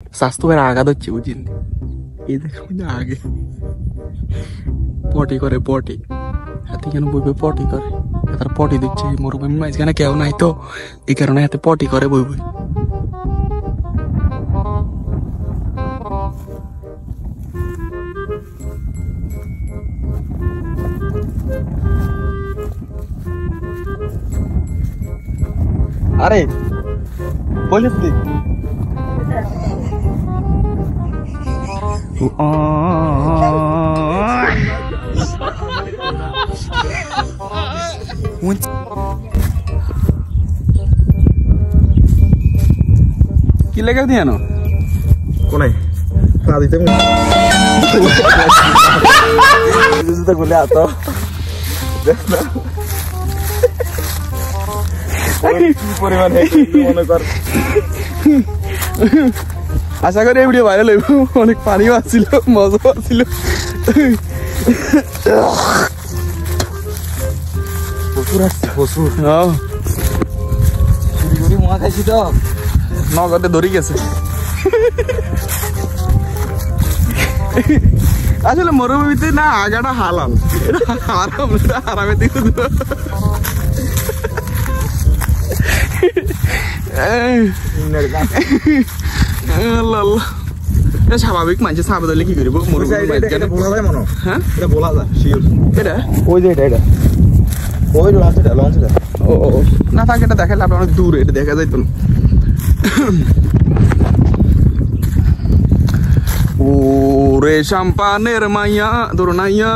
স্বাস্থ্য এর আঘাত হচ্ছে বুঝিনি। এই দেখুন আগে পটি করে পটি হাতে কেন বইবে পটি করে তার পটি দিচ্ছে মরুভূমি মাঝখানে কেউ নাই তো এই কারণে হাতে পটি করে বই বই। আরে বলিস তুই কি লেগে দিয়ে না কোনায় না দিতে জুতা খুলে আতো দেখ না কি পরিমাণ মনে কর। আশা করি এই ভিডিও ভাইরাল হইব। অনেক পানিও আসছিল মজাও আসছিল। প্রচুর আসছে প্রচুর। চুরি মা খাইছি তো নগদে ধরে গেছে। আসলে মরুভূমিতে না আগাটা হালাল আরাম আরামে দিকে স্বাভাবিক মানুষ সাপ দিলে কি করবো হ্যাঁ বলা যায় এটা ওই যে এটা ওই লঞ্চটা ও না থাকে এটা দেখালে আপনি অনেক দূরে এটা দেখা যাইতো না। ও রে শাম্পানের মাইয়া ধরো নাইয়া